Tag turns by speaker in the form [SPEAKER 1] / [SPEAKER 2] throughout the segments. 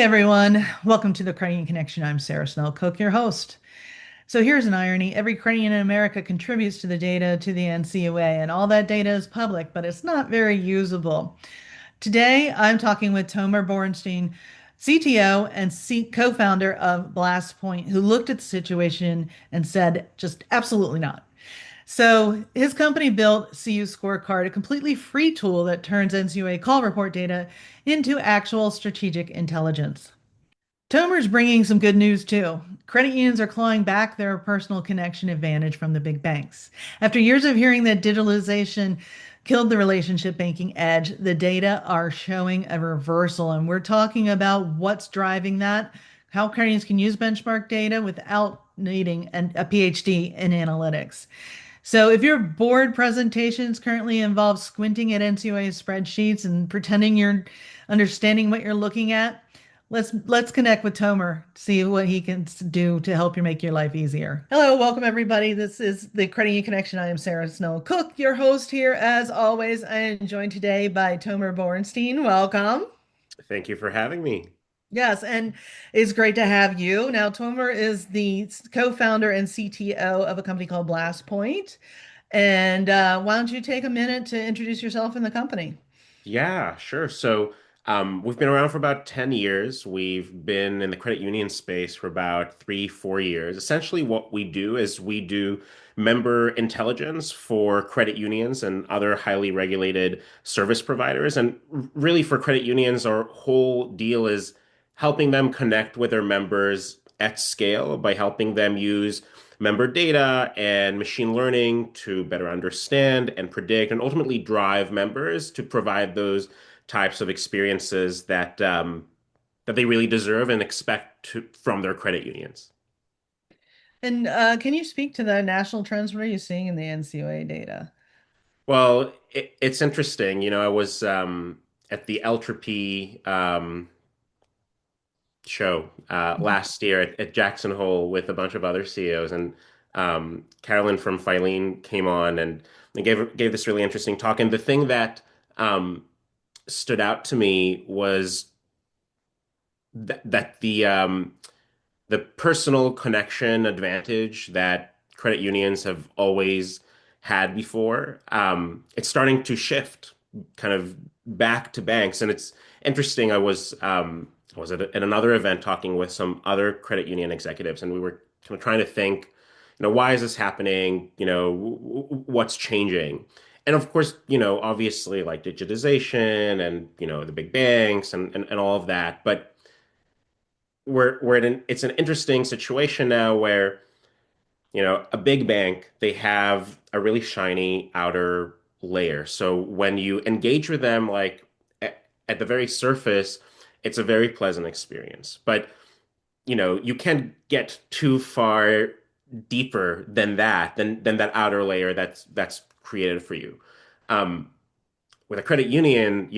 [SPEAKER 1] everyone. Welcome to the Credit Union Connection. I'm Sarah Snell, Cooke, your host. So here's an irony. Every credit union in America contributes to the data to the NCUA, and all that data is public, but it's not very usable. Today, I'm talking with Tomer Borenstein, CTO and co-founder of BlastPoint, who looked at the situation and said, just absolutely not. So his company built CU Scorecard, a completely free tool that turns NCUA call report data into actual strategic intelligence. Tomer's bringing some good news too. Credit unions are clawing back their personal connection advantage from the big banks. After years of hearing that digitalization killed the relationship banking edge, the data are showing a reversal. And we're talking about what's driving that, how credit unions can use benchmark data without needing a PhD in analytics. So if your board presentations currently involve squinting at NCUA spreadsheets and pretending you're understanding what you're looking at, let's connect with Tomer, see what he can do to help you make your life easier. Hello, welcome everybody. This is the Credit Union Connection. I am Sarah Snow Cooke, your host here as always. I am joined today by Tomer Borenstein. Welcome.
[SPEAKER 2] Thank you for having me.
[SPEAKER 1] Yes, and it's great to have you. Now, Tomer is the co-founder and CTO of a company called BlastPoint. And why don't you take a minute to introduce yourself and the company?
[SPEAKER 2] Yeah, sure. We've been around for about 10 years. We've been in the credit union space for about 3, 4 years. Essentially, what we do is we do member intelligence for credit unions and other highly regulated service providers. And really, for credit unions, our whole deal is helping them connect with their members at scale by helping them use member data and machine learning to better understand and predict and ultimately drive members to provide those types of experiences that they really deserve and from their credit unions.
[SPEAKER 1] And can you speak to the national trends? What are you seeing in the NCUA data?
[SPEAKER 2] Well, it's interesting. I was at the L show last year at Jackson Hole with a bunch of other CEOs, and Carolyn from Filene came on and they gave this really interesting talk. And the thing that stood out to me was that the personal connection advantage that credit unions have always had before, it's starting to shift kind of back to banks. And it's interesting. I was at another event talking with some other credit union executives, and we were kind of trying to think, why is this happening? What's changing? And of course, obviously like digitization and, the big banks and all of that. But it's an interesting situation now where, a big bank, they have a really shiny outer layer. So when you engage with them, like at the very surface, it's a very pleasant experience. But, you can't get too far deeper than than that outer layer that's created for you. Um, with a credit union,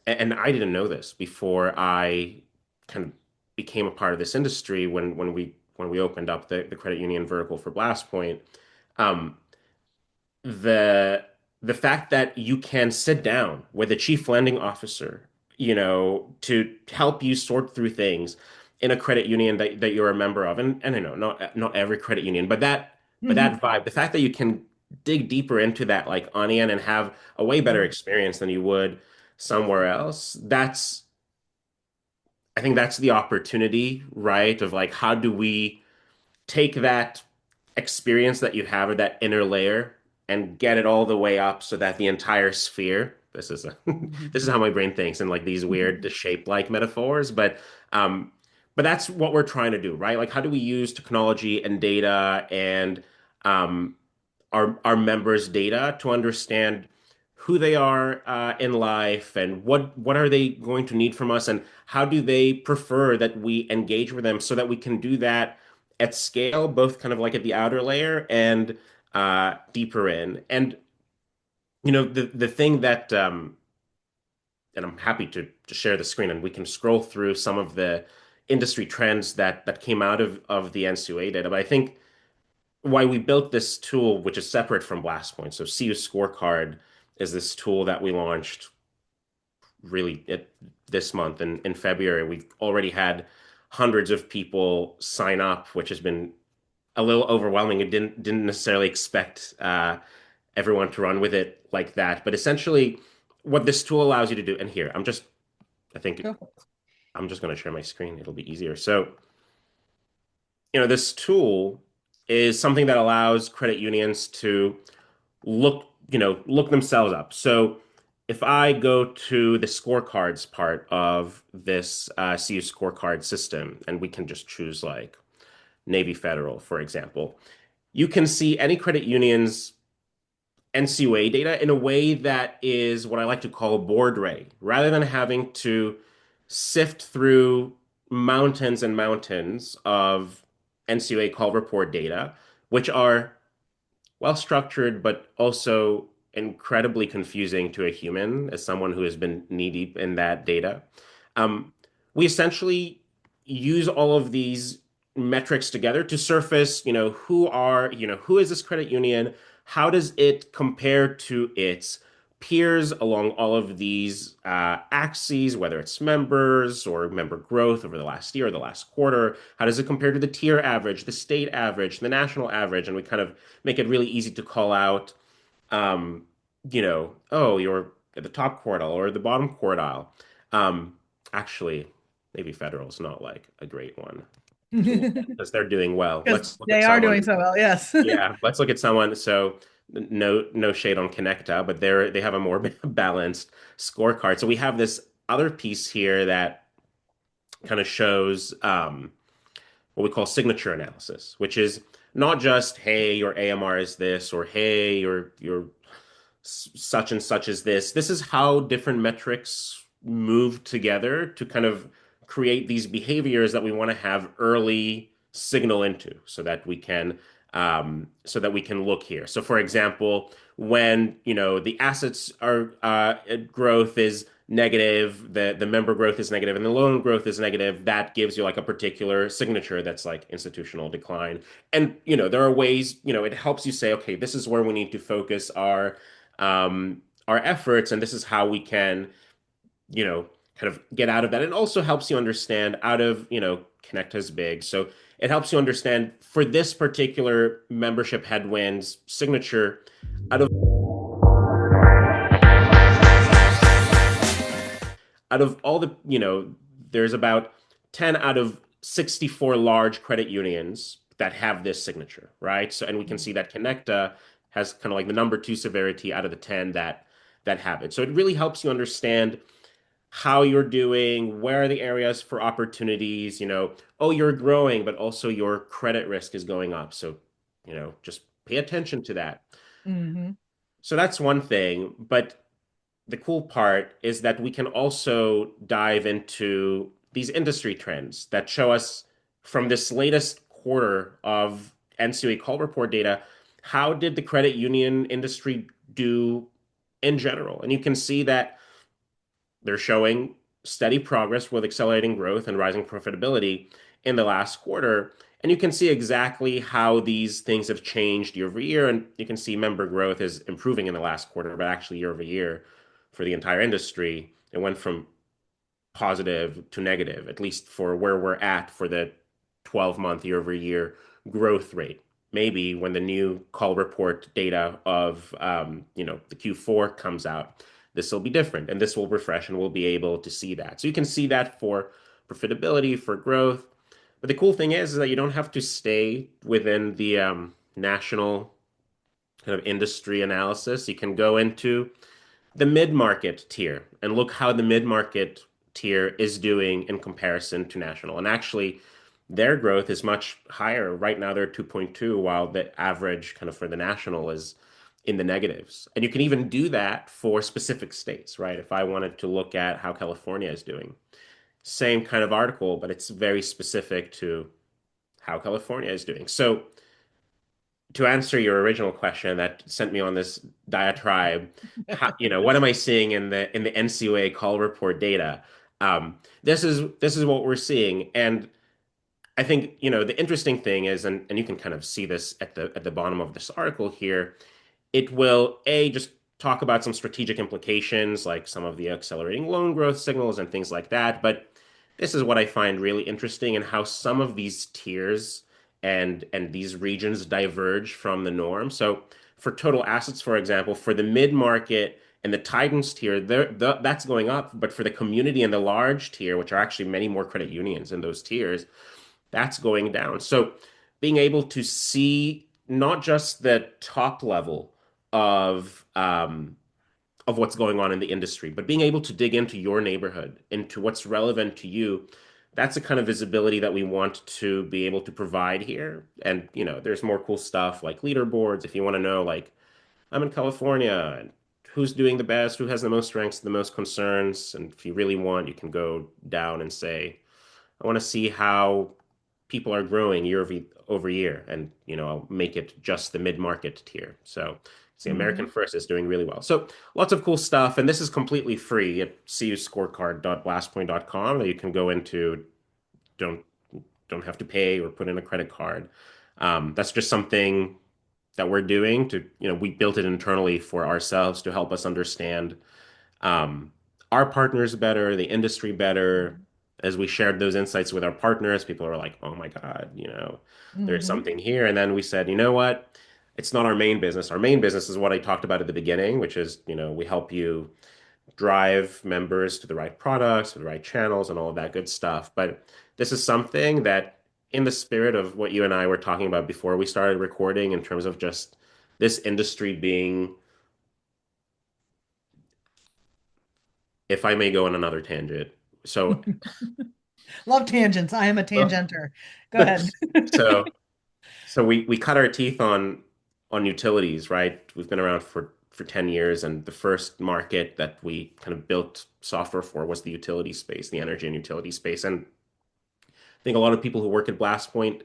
[SPEAKER 2] and I didn't know this before I kind of became a part of this industry when we opened up the credit union vertical for BlastPoint. Um, the the fact that you can sit down with a chief lending officer, to help you sort through things in a credit union that you're a member of, and I know not every credit union, but that vibe, the fact that you can dig deeper into that like onion and have a way better experience than you would somewhere else. I think that's the opportunity, right? Of like, how do we take that experience that you have or that inner layer and get it all the way up so that the entire sphere, this is how my brain thinks in like these weird shape like metaphors, but that's what we're trying to do, right? Like, how do we use technology and data and um, our members' data to understand who they are in life and what are they going to need from us and how do they prefer that we engage with them so that we can do that at scale, both kind of like at the outer layer and deeper in. And the thing that and I'm happy to share the screen and we can scroll through some of the industry trends that came out of the NCUA data. But I think why we built this tool, which is separate from BlastPoint. So CU Scorecard is this tool that we launched really this month. And in February, we've already had hundreds of people sign up, which has been a little overwhelming. It didn't necessarily expect everyone to run with it like that. But essentially, what this tool allows you to do, and here, I think
[SPEAKER 1] Go.
[SPEAKER 2] I'm just going to share my screen. It'll be easier. So, this tool is something that allows credit unions to look themselves up. So if I go to the scorecards part of this CU scorecard system, and we can just choose like Navy Federal, for example, you can see any credit union's NCUA data in a way that is what I like to call board ready, rather than having to sift through mountains and mountains of NCUA call report data, which are well structured, but also incredibly confusing to a human as someone who has been knee deep in that data. Um, we essentially use all of these metrics together to surface, who is this credit union? How does it compare to its peers along all of these axes, whether it's members or member growth over the last year or the last quarter? How does it compare to the tier average, the state average, the national average? And we kind of make it really easy to call out, oh, you're at the top quartile or the bottom quartile. Um, Actually, maybe federal is not like a great one to look at because they're doing well.
[SPEAKER 1] Because
[SPEAKER 2] Let's look at
[SPEAKER 1] they are
[SPEAKER 2] someone.
[SPEAKER 1] doing so well, yes.
[SPEAKER 2] Yeah, let's look at someone. So no shade on Connecta, but they have a more balanced scorecard. So we have this other piece here that kind of shows what we call signature analysis, which is not just, hey, your AMR is this, or hey, your such and such is this. This is how different metrics move together to kind of create these behaviors that we want to have early signal into so that we can look here. So for example, when the assets are growth is negative, the member growth is negative, and the loan growth is negative, that gives you like a particular signature that's like institutional decline. And there are ways, it helps you say, okay, this is where we need to focus our efforts, and this is how we can, kind of get out of that. It also helps you understand out of, Connect is big. So it helps you understand for this particular membership headwinds signature, out of all the, there's about 10 out of 64 large credit unions that have this signature, right? So, and we can see that Connecta has kind of like the number two severity out of the 10 that have it. So it really helps you understand how you're doing, where are the areas for opportunities, oh, you're growing, but also your credit risk is going up. So, just pay attention to that.
[SPEAKER 1] Hmm.
[SPEAKER 2] So that's one thing. But the cool part is that we can also dive into these industry trends that show us from this latest quarter of NCUA call report data, how did the credit union industry do in general? And you can see that they're showing steady progress with accelerating growth and rising profitability in the last quarter. And you can see exactly how these things have changed year over year. And you can see member growth is improving in the last quarter, but actually year over year for the entire industry, it went from positive to negative, at least for where we're at for the 12-month year over year growth rate. Maybe when the new call report data of the Q4 comes out, this will be different and this will refresh and we'll be able to see that. So you can see that for profitability, for growth. But the cool thing is that you don't have to stay within the national kind of industry analysis. You can go into the mid-market tier and look how the mid-market tier is doing in comparison to national. And actually, their growth is much higher. Right now, they're 2.2, while the average kind of for the national is in the negatives. And you can even do that for specific states, right? If I wanted to look at how California is doing, same kind of article, but it's very specific to how California is doing. So to answer your original question that sent me on this diatribe, what am I seeing in the NCUA call report data? This is what we're seeing, and I think the interesting thing is, and you can kind of see this at the bottom of this article here. It will just talk about some strategic implications, like some of the accelerating loan growth signals and things like that. But this is what I find really interesting in how some of these tiers and these regions diverge from the norm. So for total assets, for example, for the mid market and the Titans tier, that's going up. But for the community and the large tier, which are actually many more credit unions in those tiers, that's going down. So being able to see not just the top level of what's going on in the industry, but being able to dig into your neighborhood, into what's relevant to you, that's the kind of visibility that we want to be able to provide here. And, there's more cool stuff like leaderboards. If you want to know, like, I'm in California and who's doing the best, who has the most strengths, the most concerns. And if you really want, you can go down and say, I want to see how people are growing over year, and I'll make it just the mid-market tier. So see, American
[SPEAKER 1] Mhm.
[SPEAKER 2] First is doing really well. So lots of cool stuff, and this is completely free at cuscorecard.blastpoint.com that you can go into. Don't don't have to pay or put in a credit card. That's just something that we're doing to, we built it internally for ourselves to help us understand um, our partners better, the industry better. As we shared those insights with our partners, people are like, oh my God, there's
[SPEAKER 1] Mhm.
[SPEAKER 2] something here. And then we said, you know what? It's not our main business. Our main business is what I talked about at the beginning, which is, we help you drive members to the right products, to the right channels, and all of that good stuff. But this is something that, in the spirit of what you and I were talking about before we started recording, in terms of just this industry being, if I may go on another tangent. So
[SPEAKER 1] Love tangents. I am a tangenter. Go ahead.
[SPEAKER 2] So so we cut our teeth on utilities, right? We've been around for 10 years, and the first market that we kind of built software for was the utility space, the energy and utility space. And I think a lot of people who work at BlastPoint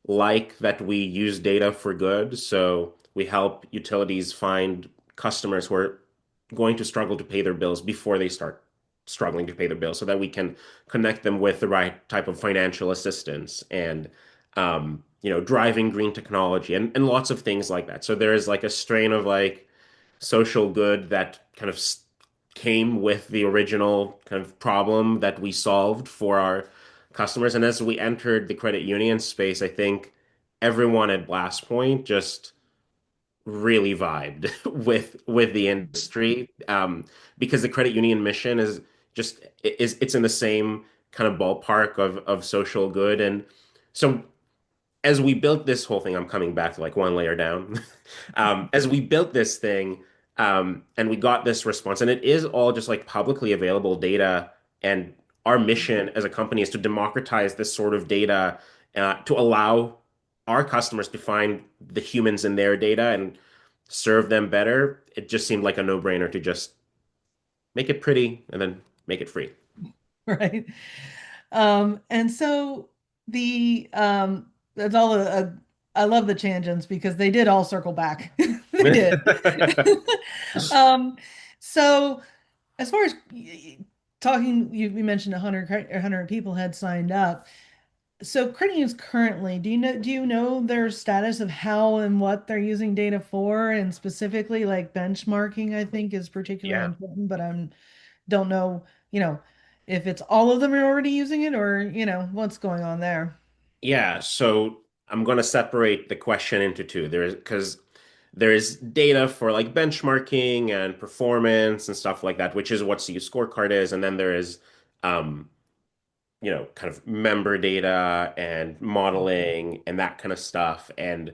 [SPEAKER 2] like that we use data for good. So we help utilities find customers who are going to struggle to pay their bills before they start struggling to pay their bills so that we can connect them with the right type of financial assistance and driving green technology and lots of things like that. So there is like a strain of like social good that kind of came with the original kind of problem that we solved for our customers. And as we entered the credit union space, I think everyone at BlastPoint just really vibed with the industry because the credit union mission is just is it's in the same kind of ballpark of social good. And so as we built this whole thing, I'm coming back to like one layer down. As we built this thing, and we got this response, and it is all just like publicly available data. And our mission as a company is to democratize this sort of data to allow our customers to find the humans in their data and serve them better. It just seemed like a no-brainer to just make it pretty and then make it free.
[SPEAKER 1] Right. And so that's all I love the tangents because they did all circle back. They did. Um, so as far as talking, you mentioned 100 people had signed up. So credit unions currently, do you know their status of how and what they're using data for, and specifically like benchmarking, I think is particularly
[SPEAKER 2] Yeah.
[SPEAKER 1] important, but I'm don't know, you know, if it's all of them are already using it or, what's going on there.
[SPEAKER 2] Yeah, so I'm going to separate the question into two. There's because there is data for like benchmarking and performance and stuff like that, which is what CU Scorecard is, and then there is um, kind of member data and modeling and that kind of stuff. And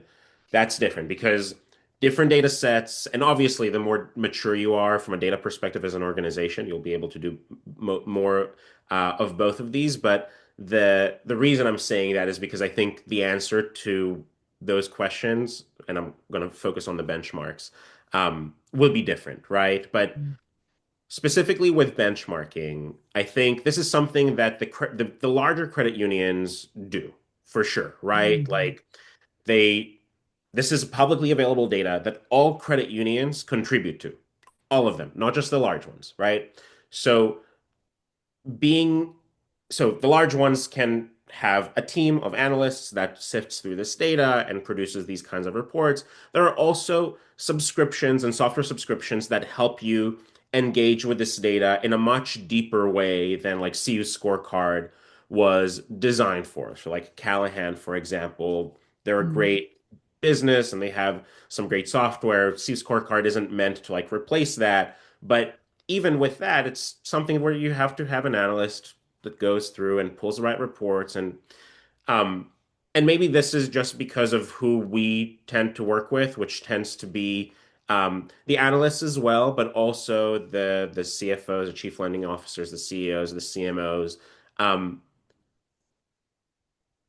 [SPEAKER 2] that's different because different data sets, and obviously, the more mature you are from a data perspective as an organization, you'll be able to do more of both of these. But the reason I'm saying that is because I think the answer to those questions, and I'm going to focus on the benchmarks, will be different, right? But specifically with benchmarking, I think this is something that the larger credit unions do for sure, right?
[SPEAKER 1] Mhm.
[SPEAKER 2] Like they this is publicly available data that all credit unions contribute to, all of them, not just the large ones, right? So being so the large ones can have a team of analysts that sifts through this data and produces these kinds of reports. There are also subscriptions and software subscriptions that help you engage with this data in a much deeper way than like CU Scorecard was designed for. So like Callahan, for example, they're a
[SPEAKER 1] Mm.
[SPEAKER 2] great business and they have some great software. CU Scorecard isn't meant to like replace that, but even with that, it's something where you have to have an analyst that goes through and pulls the right reports um and maybe this is just because of who we tend to work with, which tends to be the analysts as well, but also the CFOs, the chief lending officers, the CEOs, the CMOs. Um,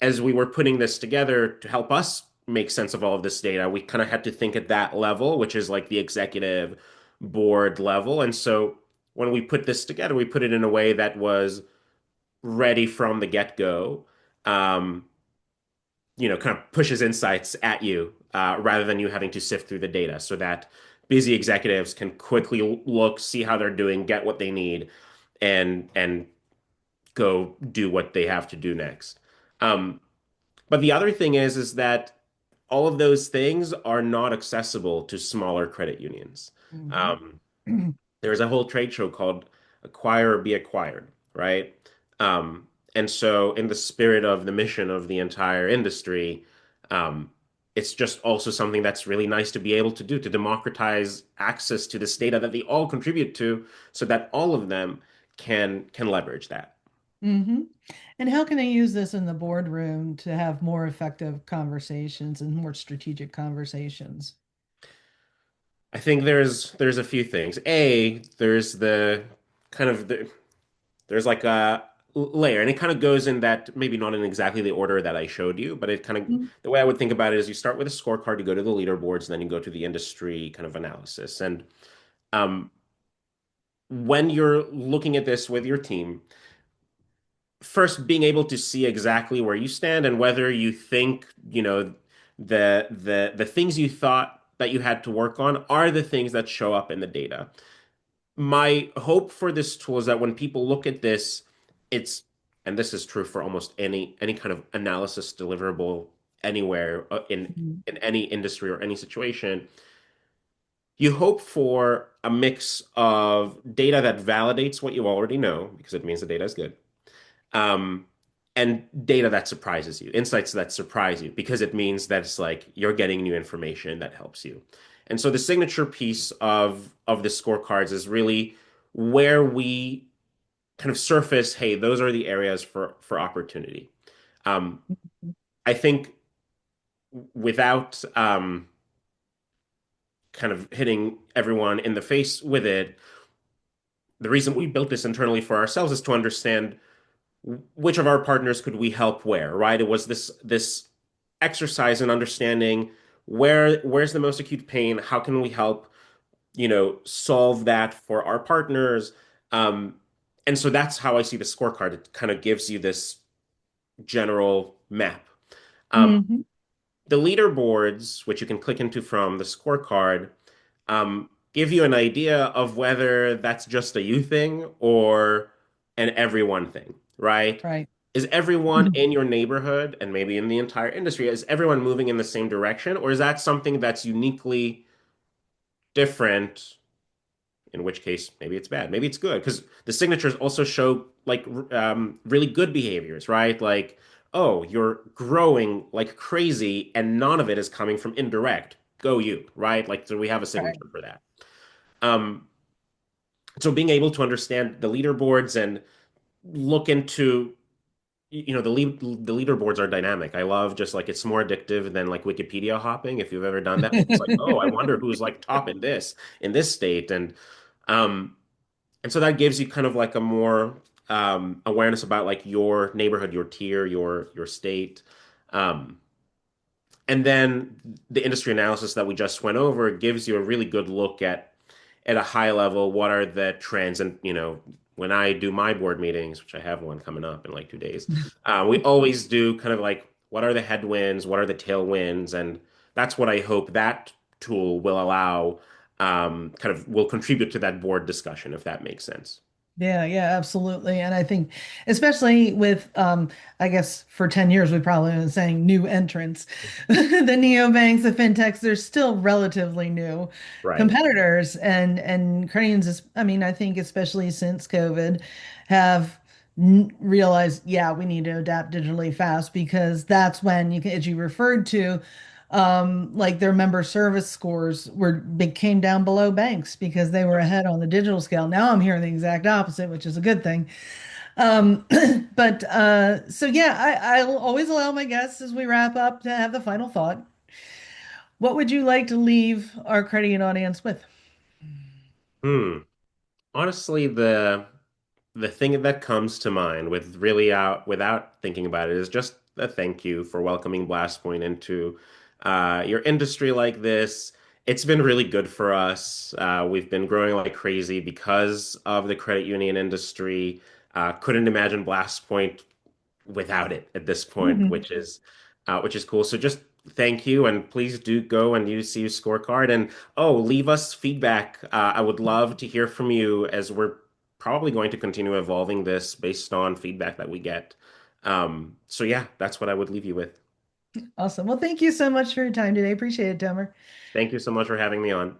[SPEAKER 2] as we were putting this together to help us make sense of all of this data, we kind of had to think at that level, which is like the executive board level. And so when we put this together, we put it in a way that was ready from the get-go. Um, kind of pushes insights at you rather than you having to sift through the data so that busy executives can quickly look, see how they're doing, get what they need, and go do what they have to do next. Um, but the other thing is that all of those things are not accessible to smaller credit unions.
[SPEAKER 1] Mhm.
[SPEAKER 2] Um, there's a whole trade show called Acquire or Be Acquired, right? Um, and so, in the spirit of the mission of the entire industry, um, it's just also something that's really nice to be able to do to democratize access to this data that they all contribute to, so that all of them can leverage that.
[SPEAKER 1] Hmm. And how can they use this in the boardroom to have more effective conversations and more strategic conversations?
[SPEAKER 2] I think there's a few things. A, there's the kind of there's like a layer, and it kind of goes in that maybe not in exactly the order that I showed you, but it kind of
[SPEAKER 1] Mm.
[SPEAKER 2] the way I would think about it is you start with a scorecard, you go to the leaderboards, and then you go to the industry kind of analysis. And um, when you're looking at this with your team, first being able to see exactly where you stand and whether you think, the things you thought that you had to work on are the things that show up in the data. My hope for this tool is that when people look at this, it's, and this is true for almost any kind of analysis deliverable anywhere
[SPEAKER 1] Mhm.
[SPEAKER 2] in any industry or any situation, you hope for a mix of data that validates what you already know because it means the data is good, um, and data that surprises you, insights that surprise you, because it means that it's like you're getting new information that helps you. And so the signature piece of the scorecards is really where we kind of surface, hey, those are the areas for opportunity. Um, I think without kind of hitting everyone in the face with it, the reason we built this internally for ourselves is to understand which of our partners could we help where, right? It was this exercise in understanding where's the most acute pain, how can we help, solve that for our partners. Um, and so that's how I see the scorecard. It kind of gives you this general map. Um,
[SPEAKER 1] Mhm.
[SPEAKER 2] the leaderboards, which you can click into from the scorecard, give you an idea of whether that's just a you thing or an everyone thing, right?
[SPEAKER 1] Right.
[SPEAKER 2] Is everyone in your neighborhood and maybe in the entire industry, is everyone moving in the same direction, or is that something that's uniquely different? In which case, maybe it's bad, maybe it's good, because the signatures also show like really good behaviors, right? Like, oh, you're growing like crazy, and none of it is coming from indirect. Go you, right? Like, so we have a
[SPEAKER 1] Right.
[SPEAKER 2] signature for that. Um, so being able to understand the leaderboards and look into, the leaderboards are dynamic. I love just like it's more addictive than like Wikipedia hopping. If you've ever done that, it's like, oh, I wonder who's like top in this state, um, and so that gives you kind of like a more awareness about like your neighborhood, your tier, your state. Um, and then the industry analysis that we just went over gives you a really good look at a high level, what are the trends? And, when I do my board meetings, which I have one coming up in like 2 days, we always do kind of like, what are the headwinds? What are the tailwinds? And that's what I hope that tool will allow, kind of will contribute to that board discussion, if that makes sense.
[SPEAKER 1] Yeah, yeah, absolutely. And I think, especially with, I guess for 10 years, we've probably been saying new entrants. The neobanks, the fintechs, they're still relatively new
[SPEAKER 2] Right.
[SPEAKER 1] competitors. And Cranes is, I mean, I think especially since COVID, have realized, yeah, we need to adapt digitally fast because that's when you can, as you referred to, like their member service scores came down below banks because they were ahead on the digital scale. Now I'm hearing the exact opposite, which is a good thing. Um, but so yeah, I'll always allow my guests as we wrap up to have the final thought. What would you like to leave our crediting audience with?
[SPEAKER 2] Hmm. Honestly, the thing that comes to mind with really out without thinking about it is just a thank you for welcoming BlastPoint into your industry like this. It's been really good for us. We've been growing like crazy because of the credit union industry. Couldn't imagine BlastPoint without it at this point,
[SPEAKER 1] Mhm.
[SPEAKER 2] which is cool. So just thank you, and please do go and use CU Scorecard, and oh, leave us feedback. I would love to hear from you as we're probably going to continue evolving this based on feedback that we get. So yeah, that's what I would leave you with.
[SPEAKER 1] Awesome. Well, thank you so much for your time today. Appreciate it, Tomer.
[SPEAKER 2] Thank you so much for having me on.